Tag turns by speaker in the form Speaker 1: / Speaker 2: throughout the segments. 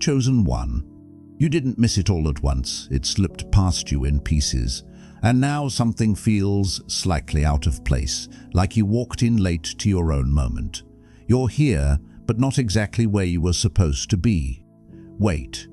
Speaker 1: chosen one. You didn't miss it all at once, it slipped past you in pieces. And now something feels slightly out of place, like you walked in late to your own moment. You're here, but not exactly where you were supposed to be. Wait.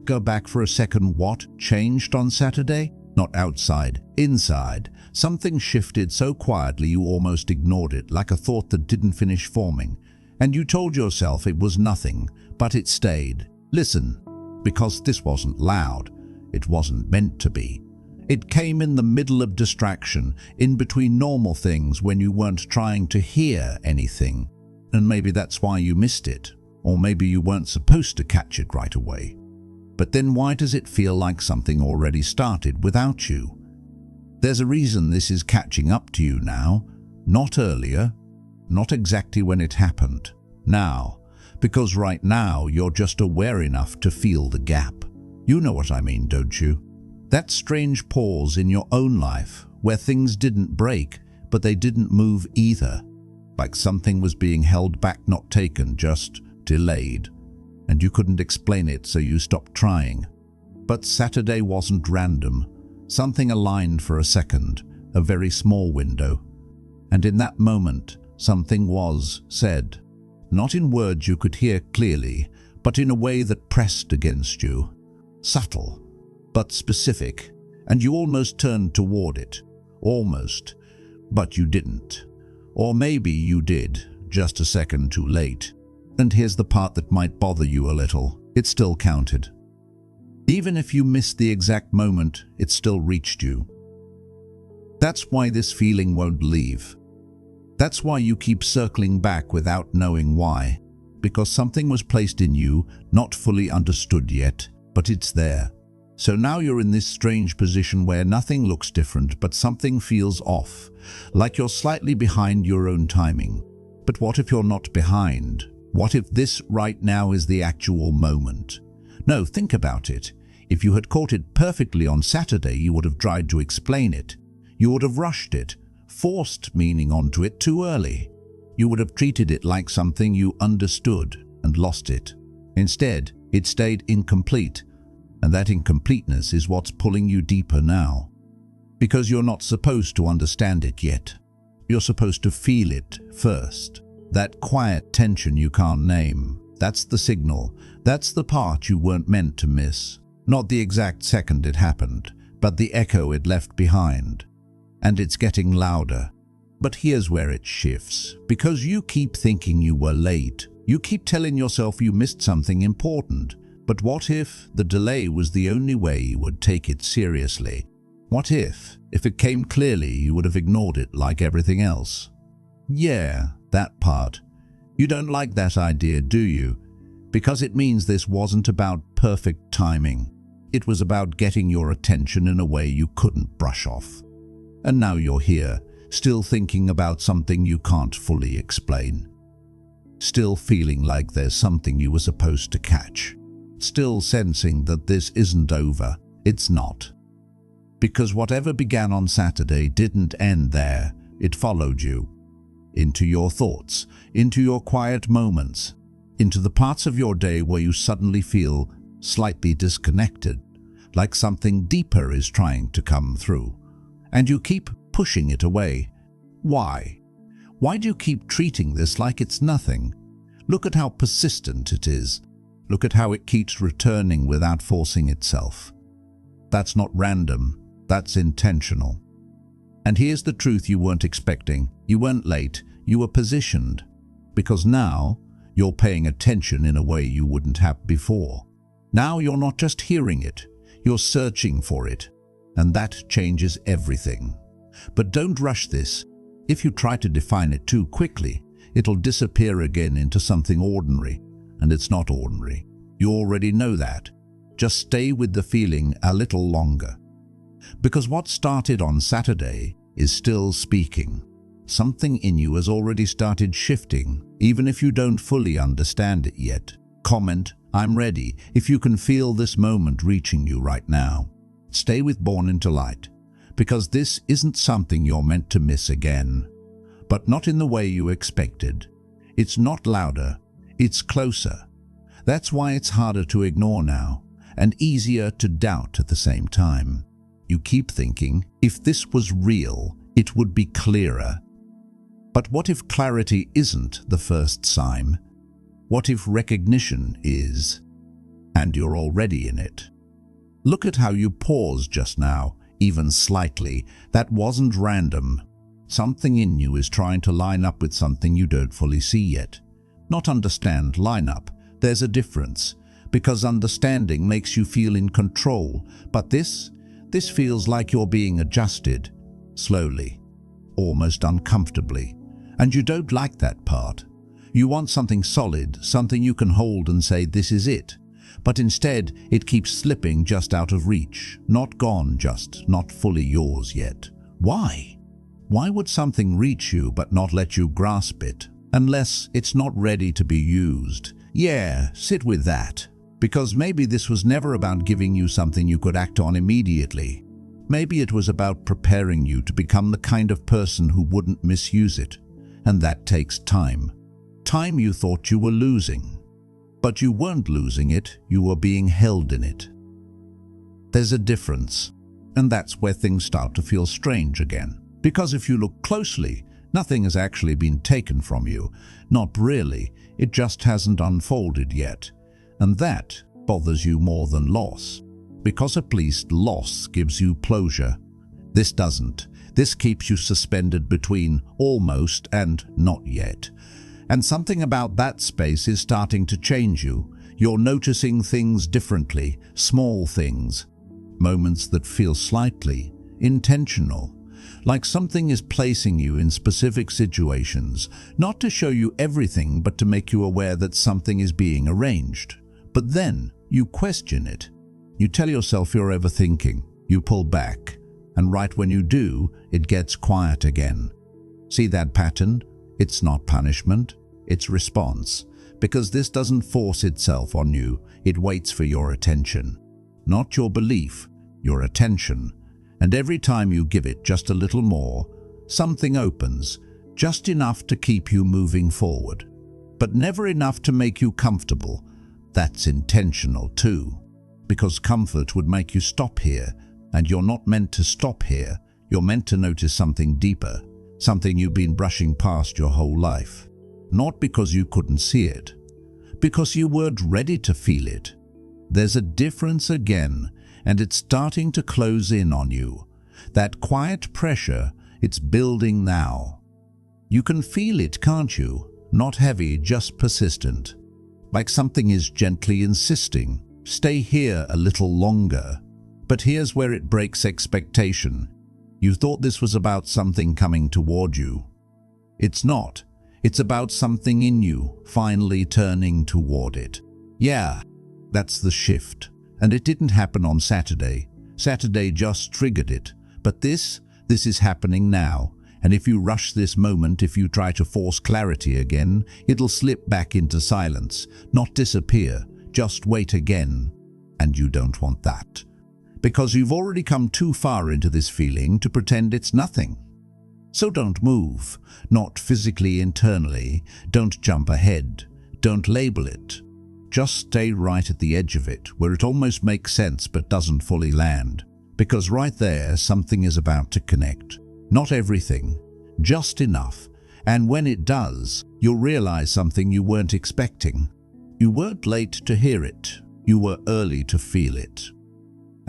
Speaker 1: Go back for a second. What changed on Saturday? Not outside, inside. Something shifted so quietly you almost ignored it, like a thought that didn't finish forming. And you told yourself it was nothing, but it stayed. Listen, because this wasn't loud. It wasn't meant to be. It came in the middle of distraction, in between normal things when you weren't trying to hear anything. And maybe that's why you missed it. Or maybe you weren't supposed to catch it right away. But then why does it feel like something already started without you? There's a reason this is catching up to you now, not earlier, not exactly when it happened. Now, because right now you're just aware enough to feel the gap. You know what I mean, don't you? That strange pause in your own life where things didn't break, but they didn't move either. Like something was being held back, not taken, just delayed. And you couldn't explain it, so you stopped trying. But Saturday wasn't random. Something aligned for a second, a very small window. And in that moment, something was said. Not in words you could hear clearly, but in a way that pressed against you. Subtle, but specific, and you almost turned toward it. Almost, but you didn't. Or maybe you did, just a second too late. And here's the part that might bother you a little. It still counted. Even if you missed the exact moment, it still reached you. That's why this feeling won't leave. That's why you keep circling back without knowing why. Because something was placed in you, not fully understood yet, but it's there. So now you're in this strange position where nothing looks different, but something feels off, like you're slightly behind your own timing. But what if you're not behind? What if this right now is the actual moment? No, think about it. If you had caught it perfectly on Saturday, you would have tried to explain it. You would have rushed it, forced meaning onto it too early. You would have treated it like something you understood and lost it. Instead, it stayed incomplete. And that incompleteness is what's pulling you deeper now. Because you're not supposed to understand it yet. You're supposed to feel it first. That quiet tension you can't name. That's the signal. That's the part you weren't meant to miss. Not the exact second it happened, but the echo it left behind. And it's getting louder. But here's where it shifts. Because you keep thinking you were late. You keep telling yourself you missed something important. But what if the delay was the only way you would take it seriously? What if it came clearly, you would have ignored it like everything else? Yeah, that part. You don't like that idea, do you? Because it means this wasn't about perfect timing. It was about getting your attention in a way you couldn't brush off. And now you're here, still thinking about something you can't fully explain. Still feeling like there's something you were supposed to catch. Still sensing that this isn't over. It's not. Because whatever began on Saturday didn't end there. It followed you. Into your thoughts, into your quiet moments, into the parts of your day where you suddenly feel slightly disconnected, like something deeper is trying to come through. And you keep pushing it away. Why? Why do you keep treating this like it's nothing? Look at how persistent it is. Look at how it keeps returning without forcing itself. That's not random, that's intentional. And here's the truth you weren't expecting. You weren't late, you were positioned. Because now, you're paying attention in a way you wouldn't have before. Now you're not just hearing it, you're searching for it. And that changes everything. But don't rush this. If you try to define it too quickly, it'll disappear again into something ordinary. And it's not ordinary. You already know that. Just stay with the feeling a little longer. Because what started on Saturday is still speaking. Something in you has already started shifting, even if you don't fully understand it yet. Comment, "I'm ready," if you can feel this moment reaching you right now. Stay with Born into Light, because this isn't something you're meant to miss again. But not in the way you expected. It's not louder. It's closer. That's why it's harder to ignore now, and easier to doubt at the same time. You keep thinking, if this was real, it would be clearer. But what if clarity isn't the first sign? What if recognition is, and you're already in it? Look at how you paused just now, even slightly. That wasn't random. Something in you is trying to line up with something you don't fully see yet. Not understand, line up. There's a difference, because understanding makes you feel in control, but this feels like you're being adjusted, slowly, almost uncomfortably, and you don't like that part. You want something solid, something you can hold and say, this is it. But instead, it keeps slipping just out of reach, not gone just, not fully yours yet. Why? Why would something reach you but not let you grasp it, unless it's not ready to be used? Yeah, sit with that. Because maybe this was never about giving you something you could act on immediately. Maybe it was about preparing you to become the kind of person who wouldn't misuse it. And that takes time. Time you thought you were losing. But you weren't losing it, you were being held in it. There's a difference. And that's where things start to feel strange again. Because if you look closely, nothing has actually been taken from you. Not really, it just hasn't unfolded yet. And that bothers you more than loss. Because at least loss gives you closure. This doesn't. This keeps you suspended between almost and not yet. And something about that space is starting to change you. You're noticing things differently, small things. Moments that feel slightly intentional. Like something is placing you in specific situations, not to show you everything, but to make you aware that something is being arranged. But then you question it. You tell yourself you're overthinking. You pull back. And right when you do, it gets quiet again. See that pattern? It's not punishment. It's response. Because this doesn't force itself on you. It waits for your attention. Not your belief, your attention. And every time you give it just a little more, something opens, just enough to keep you moving forward. But never enough to make you comfortable. That's intentional too. Because comfort would make you stop here, and you're not meant to stop here. You're meant to notice something deeper, something you've been brushing past your whole life. Not because you couldn't see it, because you weren't ready to feel it. There's a difference again, and it's starting to close in on you. That quiet pressure, it's building now. You can feel it, can't you? Not heavy, just persistent. Like something is gently insisting, stay here a little longer. But here's where it breaks expectation. You thought this was about something coming toward you. It's not. It's about something in you finally turning toward it. Yeah, that's the shift. And it didn't happen on Saturday. Saturday just triggered it. But this is happening now. And if you rush this moment, if you try to force clarity again, it'll slip back into silence, not disappear, just wait again. And you don't want that. Because you've already come too far into this feeling to pretend it's nothing. So don't move, not physically, internally. Don't jump ahead. Don't label it. Just stay right at the edge of it, where it almost makes sense but doesn't fully land. Because right there, something is about to connect. Not everything, just enough. And when it does, you'll realize something you weren't expecting. You weren't late to hear it. You were early to feel it.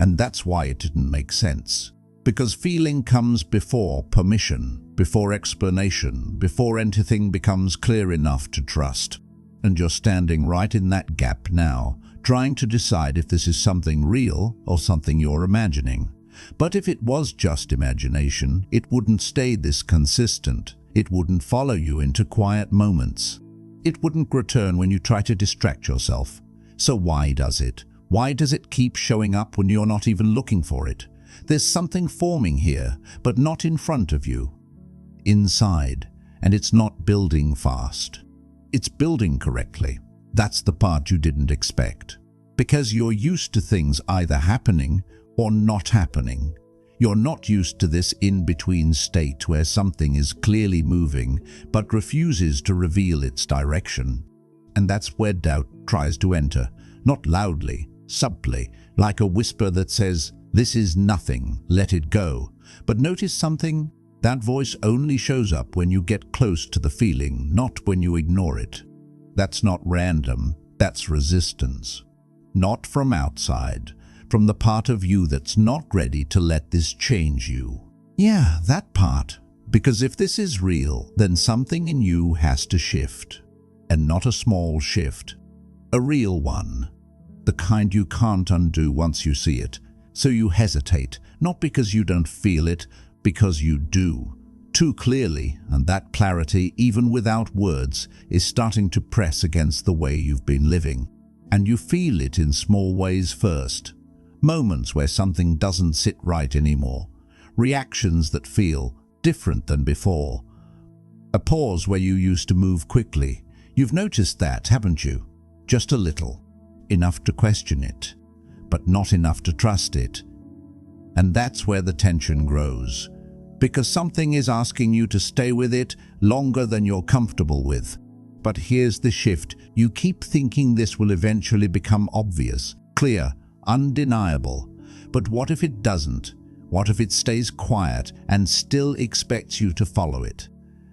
Speaker 1: And that's why it didn't make sense. Because feeling comes before permission, before explanation, before anything becomes clear enough to trust. And you're standing right in that gap now, trying to decide if this is something real or something you're imagining. But if it was just imagination, it wouldn't stay this consistent. It wouldn't follow you into quiet moments. It wouldn't return when you try to distract yourself. So why does it? Why does it keep showing up when you're not even looking for it? There's something forming here, but not in front of you. Inside, and it's not building fast. It's building correctly. That's the part you didn't expect. Because you're used to things either happening or not happening. You're not used to this in-between state where something is clearly moving but refuses to reveal its direction. And that's where doubt tries to enter, not loudly, subtly, like a whisper that says, "This is nothing, let it go." But notice something? That voice only shows up when you get close to the feeling, not when you ignore it. That's not random, that's resistance. Not from outside, from the part of you that's not ready to let this change you. Yeah, that part. Because if this is real, then something in you has to shift. And not a small shift. A real one. The kind you can't undo once you see it. So you hesitate, not because you don't feel it, because you do. Too clearly, and that clarity, even without words, is starting to press against the way you've been living. And you feel it in small ways first. Moments where something doesn't sit right anymore. Reactions that feel different than before. A pause where you used to move quickly. You've noticed that, haven't you? Just a little. Enough to question it, but not enough to trust it. And that's where the tension grows. Because something is asking you to stay with it longer than you're comfortable with. But here's the shift. You keep thinking this will eventually become obvious, clear, undeniable. But what if it doesn't? What if it stays quiet and still expects you to follow it?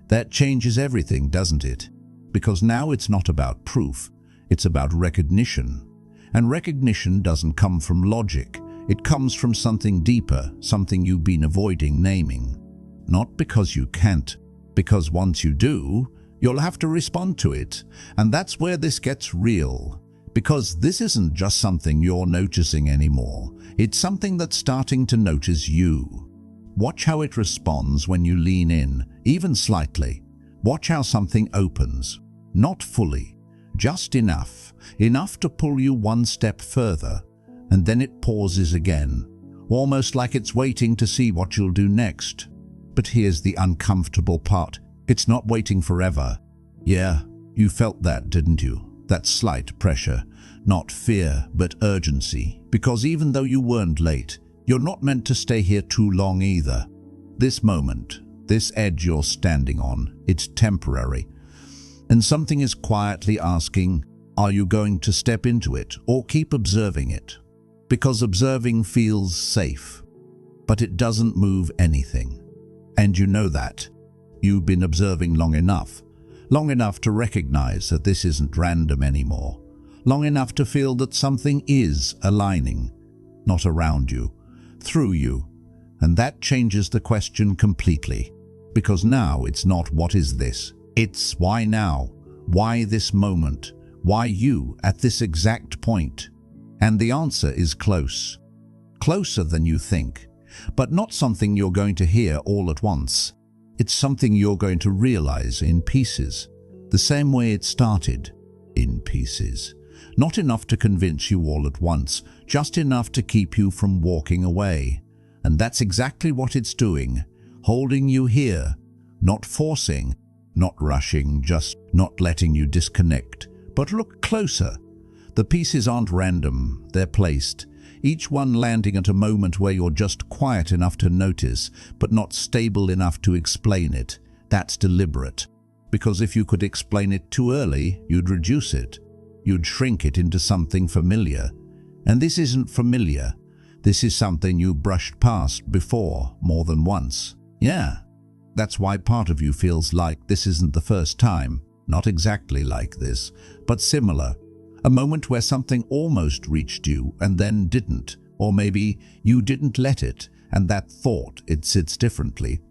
Speaker 1: That changes everything, doesn't it? Because now it's not about proof, it's about recognition. And recognition doesn't come from logic. It comes from something deeper, something you've been avoiding naming. Not because you can't, because once you do, you'll have to respond to it. And that's where this gets real. Because this isn't just something you're noticing anymore. It's something that's starting to notice you. Watch how it responds when you lean in, even slightly. Watch how something opens. Not fully, just enough. Enough to pull you one step further. And then it pauses again, almost like it's waiting to see what you'll do next. But here's the uncomfortable part. It's not waiting forever. Yeah, you felt that, didn't you? That slight pressure. Not fear, but urgency. Because even though you weren't late, you're not meant to stay here too long either. This moment, this edge you're standing on, it's temporary. And something is quietly asking, are you going to step into it or keep observing it? Because observing feels safe, but it doesn't move anything. And you know that. You've been observing long enough to recognize that this isn't random anymore. Long enough to feel that something is aligning, not around you, through you. And that changes the question completely. Because now it's not what is this, it's why now, why this moment, why you at this exact point. And the answer is close. Closer than you think, but not something you're going to hear all at once. It's something you're going to realize in pieces, the same way it started, in pieces. Not enough to convince you all at once, just enough to keep you from walking away. And that's exactly what it's doing, holding you here, not forcing, not rushing, just not letting you disconnect. But look closer. The pieces aren't random, they're placed, each one landing at a moment where you're just quiet enough to notice, but not stable enough to explain it. That's deliberate. Because if you could explain it too early, you'd reduce it. You'd shrink it into something familiar. And this isn't familiar. This is something you brushed past before, more than once. Yeah, that's why part of you feels like this isn't the first time. Not exactly like this, but similar. A moment where something almost reached you and then didn't. Or maybe you didn't let it, and that thought it sits differently.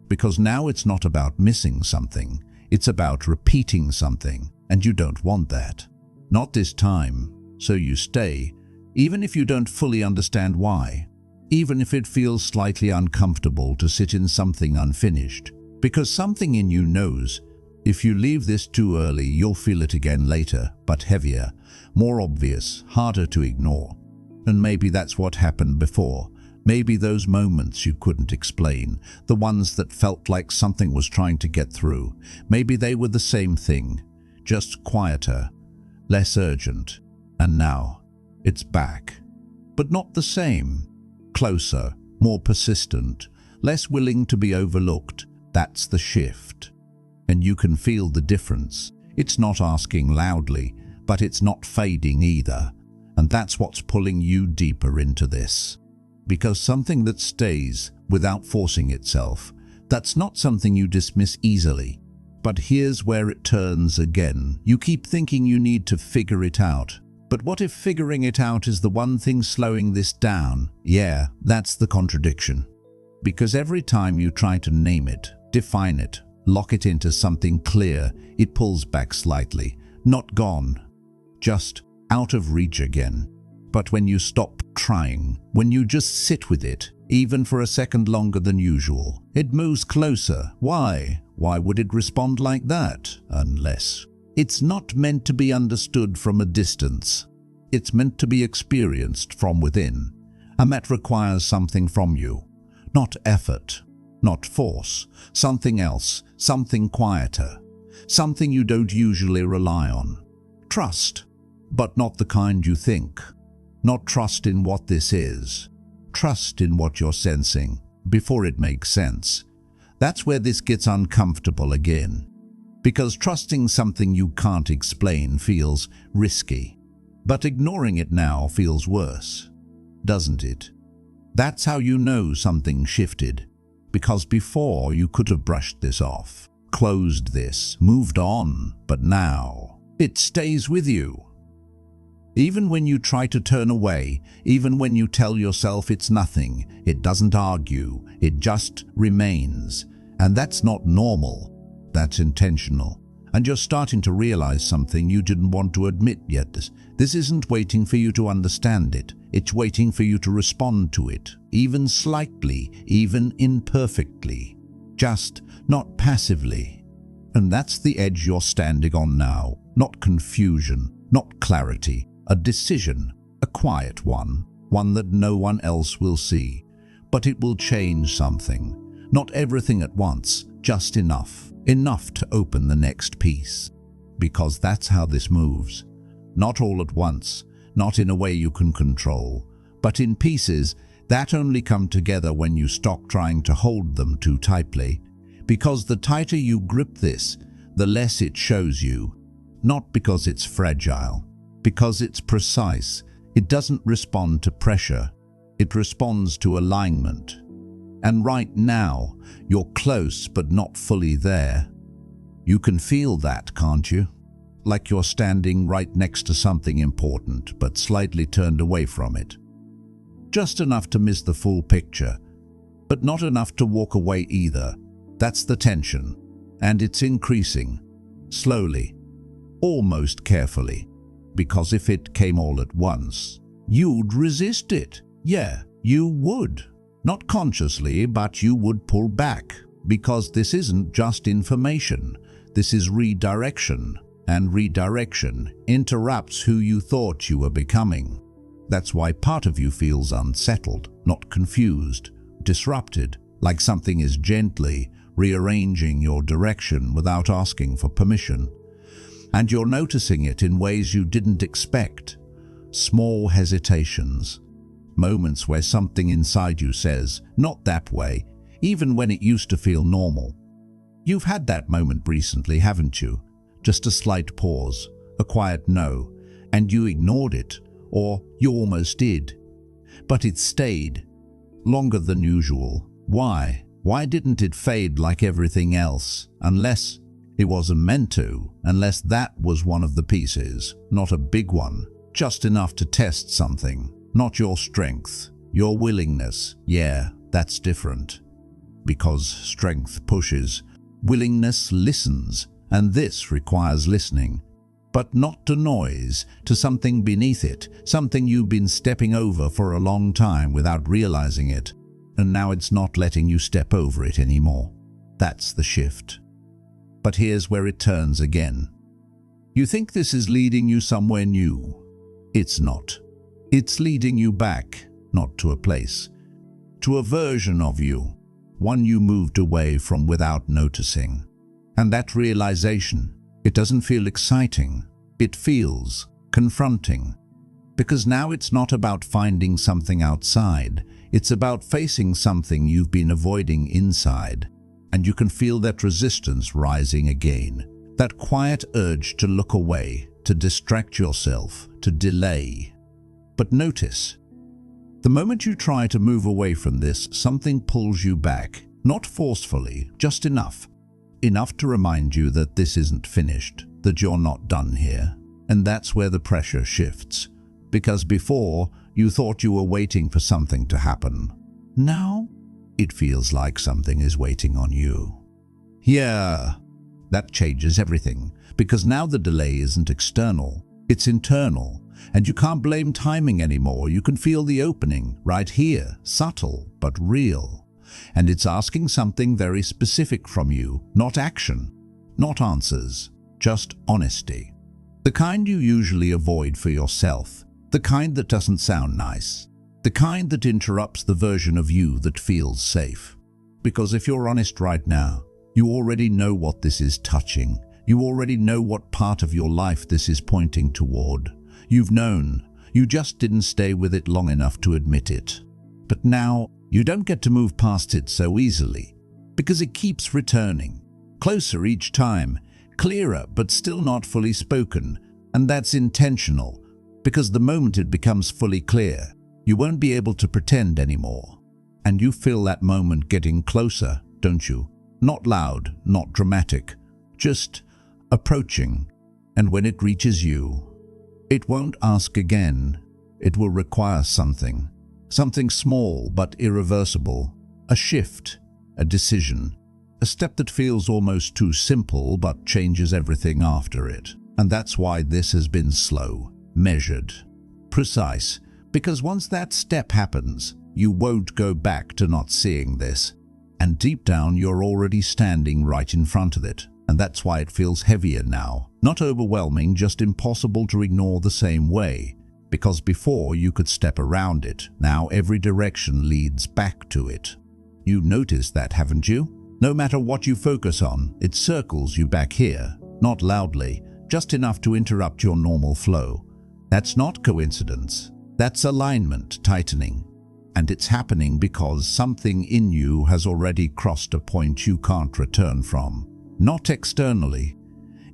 Speaker 1: Because now it's not about missing something. It's about repeating something, and you don't want that. Not this time, so you stay, even if you don't fully understand why. Even if it feels slightly uncomfortable to sit in something unfinished. Because something in you knows, if you leave this too early, you'll feel it again later, but heavier, more obvious, harder to ignore. And maybe that's what happened before. Maybe those moments you couldn't explain, the ones that felt like something was trying to get through, maybe they were the same thing, just quieter, less urgent. And now, it's back. But not the same. Closer, more persistent, less willing to be overlooked. That's the shift. And you can feel the difference. It's not asking loudly, but it's not fading either. And that's what's pulling you deeper into this. Because something that stays without forcing itself, that's not something you dismiss easily. But here's where it turns again. You keep thinking you need to figure it out. But what if figuring it out is the one thing slowing this down? Yeah, that's the contradiction. Because every time you try to name it, define it, lock it into something clear, it pulls back slightly. Not gone, just out of reach again. But when you stop trying, when you just sit with it, even for a second longer than usual, it moves closer. Why? Why would it respond like that? Unless it's not meant to be understood from a distance. It's meant to be experienced from within. And that requires something from you. Not effort, not force, something else, something quieter, something you don't usually rely on. Trust, but not the kind you think. Not trust in what this is. Trust in what you're sensing before it makes sense. That's where this gets uncomfortable again. Because trusting something you can't explain feels risky. But ignoring it now feels worse, doesn't it? That's how you know something shifted. Because before you could have brushed this off, closed this, moved on, but now it stays with you. Even when you try to turn away, even when you tell yourself it's nothing, it doesn't argue, it just remains. And that's not normal, that's intentional. And you're starting to realize something you didn't want to admit yet. This isn't waiting for you to understand it, it's waiting for you to respond to it, even slightly, even imperfectly, just not passively. And that's the edge you're standing on now, not confusion, not clarity. A decision, a quiet one that no one else will see. But it will change something. Not everything at once, just enough to open the next piece. Because that's how this moves. Not all at once, not in a way you can control, but in pieces that only come together when you stop trying to hold them too tightly. Because the tighter you grip this, the less it shows you. Not because it's fragile. Because it's precise, it doesn't respond to pressure, it responds to alignment. And right now, you're close but not fully there. You can feel that, can't you? Like you're standing right next to something important but slightly turned away from it. Just enough to miss the full picture, but not enough to walk away either. That's the tension, and it's increasing, slowly, almost carefully. Because if it came all at once, you'd resist it. Yeah, you would. Not consciously, but you would pull back. Because this isn't just information. This is redirection. And redirection interrupts who you thought you were becoming. That's why part of you feels unsettled, not confused, disrupted, like something is gently rearranging your direction without asking for permission. And you're noticing it in ways you didn't expect. Small hesitations. Moments where something inside you says, not that way, even when it used to feel normal. You've had that moment recently, haven't you? Just a slight pause, a quiet no, and you ignored it, or you almost did. But it stayed, longer than usual. Why? Why didn't it fade like everything else? Unless it wasn't meant to, unless that was one of the pieces, not a big one, just enough to test something, not your strength, your willingness. Yeah, that's different. Because strength pushes, willingness listens, and this requires listening. But not to noise, to something beneath it, something you've been stepping over for a long time without realizing it, and now it's not letting you step over it anymore. That's the shift. But here's where it turns again. You think this is leading you somewhere new. It's not. It's leading you back, not to a place, to a version of you, one you moved away from without noticing. And that realization, it doesn't feel exciting. It feels confronting. Because now it's not about finding something outside. It's about facing something you've been avoiding inside. And you can feel that resistance rising again. That quiet urge to look away, to distract yourself, to delay. But notice, the moment you try to move away from this, something pulls you back, not forcefully, just enough. Enough to remind you that this isn't finished, that you're not done here. And that's where the pressure shifts. Because before, you thought you were waiting for something to happen. Now, it feels like something is waiting on you. Yeah, that changes everything. Because now the delay isn't external, it's internal. And you can't blame timing anymore. You can feel the opening right here, subtle but real. And it's asking something very specific from you, not action, not answers, just honesty. The kind you usually avoid for yourself, the kind that doesn't sound nice, the kind that interrupts the version of you that feels safe. Because if you're honest right now, you already know what this is touching. You already know what part of your life this is pointing toward. You've known, you just didn't stay with it long enough to admit it. But now, you don't get to move past it so easily, because it keeps returning, closer each time, clearer but still not fully spoken, and that's intentional, because the moment it becomes fully clear, you won't be able to pretend anymore. And you feel that moment getting closer, don't you? Not loud, not dramatic, just approaching. And when it reaches you, it won't ask again. It will require something. Something small but irreversible. A shift, a decision. A step that feels almost too simple but changes everything after it. And that's why this has been slow, measured, precise. Because once that step happens, you won't go back to not seeing this. And deep down, you're already standing right in front of it. And that's why it feels heavier now. Not overwhelming, just impossible to ignore the same way. Because before you could step around it, now every direction leads back to it. You noticed that, haven't you? No matter what you focus on, it circles you back here. Not loudly, just enough to interrupt your normal flow. That's not coincidence. That's alignment tightening. And it's happening because something in you has already crossed a point you can't return from. Not externally,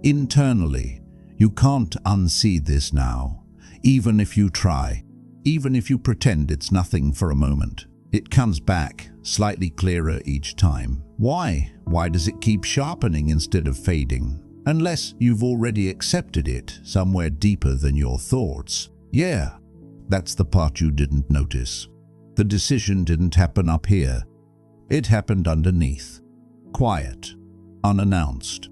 Speaker 1: internally. You can't unsee this now. Even if you try, even if you pretend it's nothing for a moment. It comes back, slightly clearer each time. Why? Why does it keep sharpening instead of fading? Unless you've already accepted it somewhere deeper than your thoughts. Yeah, that's the part you didn't notice. The decision didn't happen up here. It happened underneath. Quiet. Unannounced.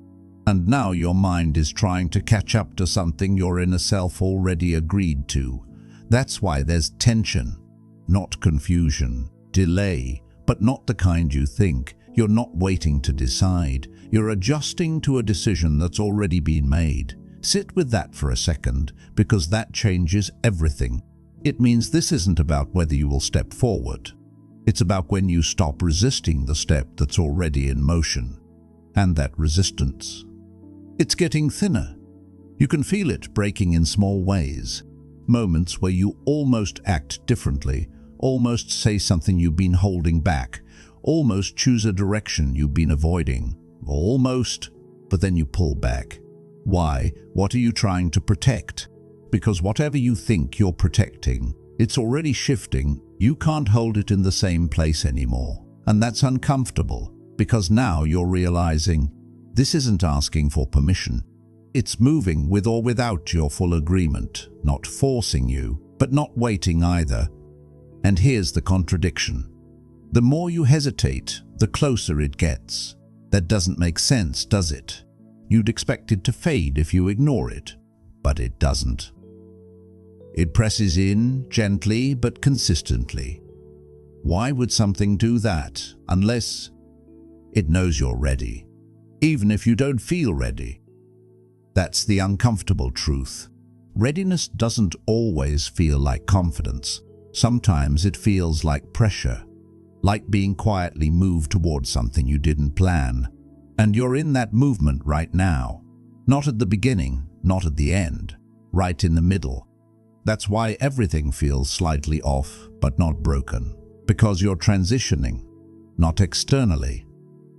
Speaker 1: And now your mind is trying to catch up to something your inner self already agreed to. That's why there's tension, not confusion, delay, but not the kind you think. You're not waiting to decide. You're adjusting to a decision that's already been made. Sit with that for a second, because that changes everything. It means this isn't about whether you will step forward. It's about when you stop resisting the step that's already in motion. And that resistance, it's getting thinner. You can feel it breaking in small ways. Moments where you almost act differently, almost say something you've been holding back, almost choose a direction you've been avoiding. Almost, but then you pull back. Why? What are you trying to protect? Because whatever you think you're protecting, it's already shifting. You can't hold it in the same place anymore. And that's uncomfortable. Because now you're realizing this isn't asking for permission. It's moving with or without your full agreement, not forcing you, but not waiting either. And here's the contradiction. The more you hesitate, the closer it gets. That doesn't make sense, does it? You'd expect it to fade if you ignore it, but it doesn't. It presses in gently but consistently. Why would something do that unless it knows you're ready, even if you don't feel ready? That's the uncomfortable truth. Readiness doesn't always feel like confidence. Sometimes it feels like pressure, like being quietly moved towards something you didn't plan. And you're in that movement right now. Not at the beginning, not at the end, right in the middle. That's why everything feels slightly off, but not broken. Because you're transitioning, not externally,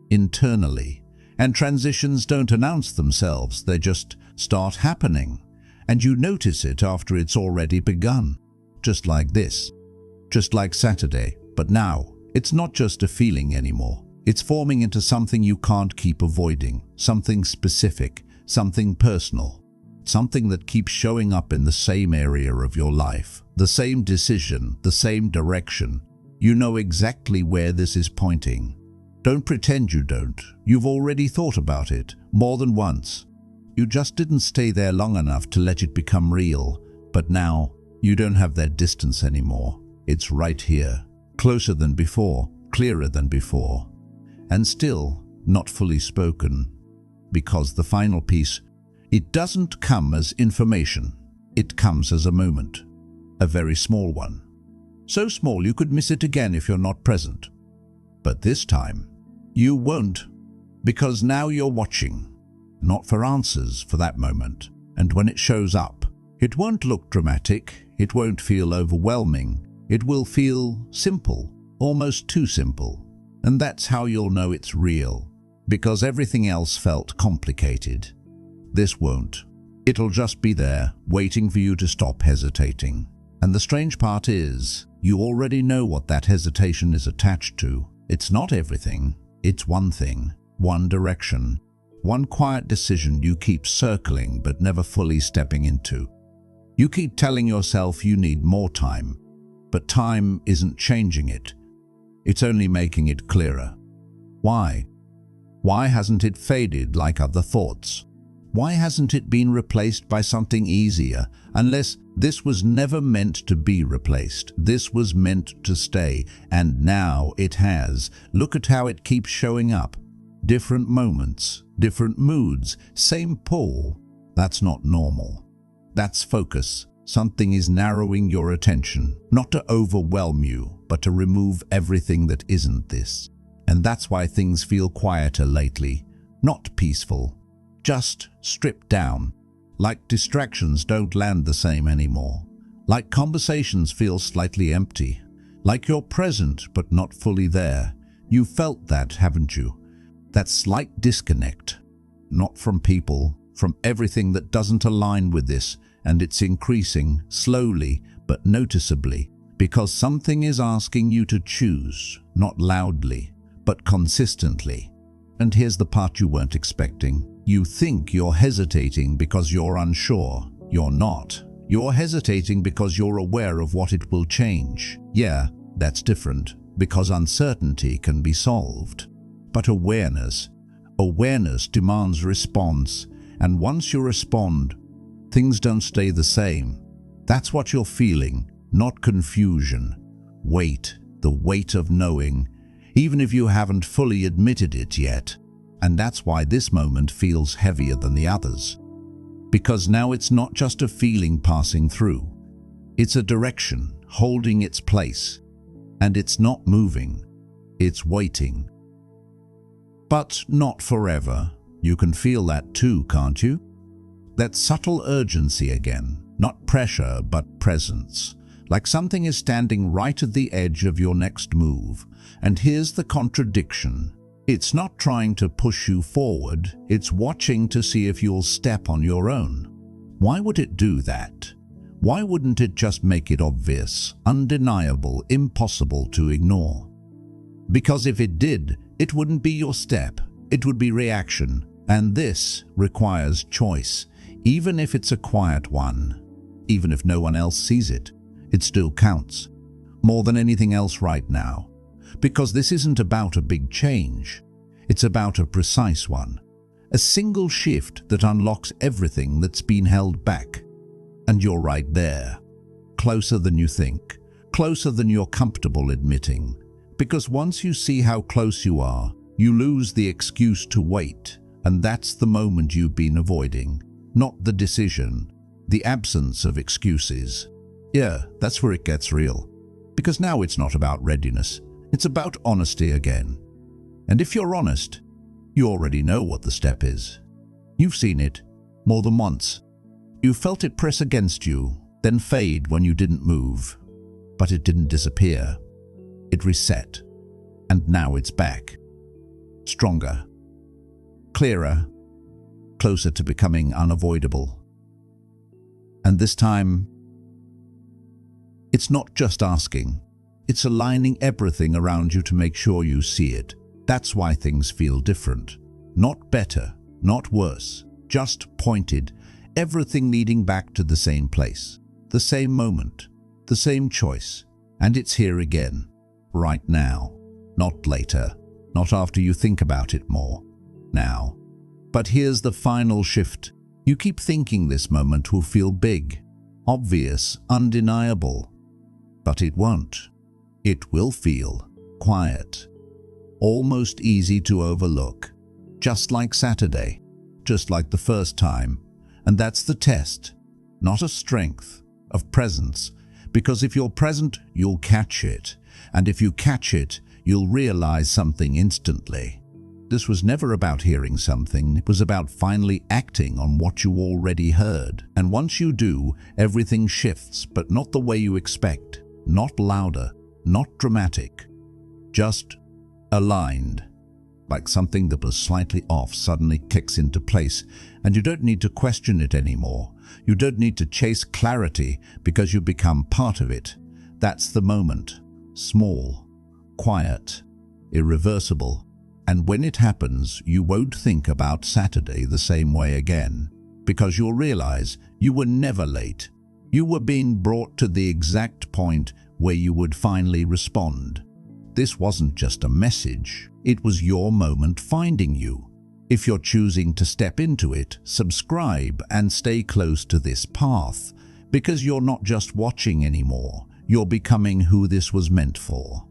Speaker 1: internally, And transitions don't announce themselves, they just start happening. And you notice it after it's already begun. Just like this. Just like Saturday. But now, it's not just a feeling anymore. It's forming into something you can't keep avoiding. Something specific. Something personal. Something that keeps showing up in the same area of your life. The same decision. The same direction. You know exactly where this is pointing. Don't pretend you don't. You've already thought about it, more than once. You just didn't stay there long enough to let it become real. But now, you don't have that distance anymore. It's right here, closer than before, clearer than before. And still, not fully spoken. Because the final piece, it doesn't come as information. It comes as a moment. A very small one. So small you could miss it again if you're not present. But this time, you won't, because now you're watching, not for answers for that moment. And when it shows up, it won't look dramatic, it won't feel overwhelming, it will feel simple, almost too simple. And that's how you'll know it's real, because everything else felt complicated. This won't. It'll just be there, waiting for you to stop hesitating. And the strange part is, you already know what that hesitation is attached to. It's not everything. It's one thing, one direction, one quiet decision you keep circling but never fully stepping into. You keep telling yourself you need more time, but time isn't changing it. It's only making it clearer. Why? Why hasn't it faded like other thoughts? Why hasn't it been replaced by something easier, unless this was never meant to be replaced? This was meant to stay, and now it has. Look at how it keeps showing up. Different moments, different moods, same pull. That's not normal. That's focus. Something is narrowing your attention, not to overwhelm you, but to remove everything that isn't this. And that's why things feel quieter lately, not peaceful. Just stripped down, like distractions don't land the same anymore, like conversations feel slightly empty, like you're present but not fully there. You felt that, haven't you? That slight disconnect, not from people, from everything that doesn't align with this, and it's increasing slowly but noticeably, because something is asking you to choose, not loudly, but consistently. And here's the part you weren't expecting. You think you're hesitating because you're unsure. You're not. You're hesitating because you're aware of what it will change. Yeah, that's different, because uncertainty can be solved. But awareness demands response, and once you respond, things don't stay the same. That's what you're feeling, not confusion. Weight, the weight of knowing, even if you haven't fully admitted it yet. And that's why this moment feels heavier than the others. Because now it's not just a feeling passing through. It's a direction holding its place. And it's not moving. It's waiting. But not forever. You can feel that too, can't you? That subtle urgency again. Not pressure, but presence. Like something is standing right at the edge of your next move. And here's the contradiction. It's not trying to push you forward, it's watching to see if you'll step on your own. Why would it do that? Why wouldn't it just make it obvious, undeniable, impossible to ignore? Because if it did, it wouldn't be your step, it would be reaction. And this requires choice, even if it's a quiet one. Even if no one else sees it, it still counts. More than anything else right now. Because this isn't about a big change. It's about a precise one. A single shift that unlocks everything that's been held back. And you're right there. Closer than you think. Closer than you're comfortable admitting. Because once you see how close you are, you lose the excuse to wait. And that's the moment you've been avoiding. Not the decision. The absence of excuses. Yeah, that's where it gets real. Because now it's not about readiness. It's about honesty again. And if you're honest, you already know what the step is. You've seen it more than once. You felt it press against you, then fade when you didn't move. But it didn't disappear. It reset. And now it's back. Stronger. clearer, closer to becoming unavoidable. And this time, it's not just asking, it's aligning everything around you to make sure you see it. That's why things feel different. Not better, not worse, just pointed, everything leading back to the same place, the same moment, the same choice. And it's here again, right now, not later, not after you think about it more, now. But here's the final shift. You keep thinking this moment will feel big, obvious, undeniable. But it won't. It will feel quiet, almost easy to overlook, just like Saturday, just like the first time. And that's the test, not a strength, of presence. Because if you're present, you'll catch it. And if you catch it, you'll realize something instantly. This was never about hearing something. It was about finally acting on what you already heard. And once you do, everything shifts, but not the way you expect. Not louder, not dramatic. Just aligned. Like something that was slightly off suddenly kicks into place, and you don't need to question it anymore. You don't need to chase clarity because you become part of it. That's the moment. Small, quiet, irreversible. And when it happens, you won't think about Saturday the same way again, because you'll realize you were never late. You were being brought to the exact point where you would finally respond. This wasn't just a message, it was your moment finding you. If you're choosing to step into it, subscribe and stay close to this path, because you're not just watching anymore, you're becoming who this was meant for.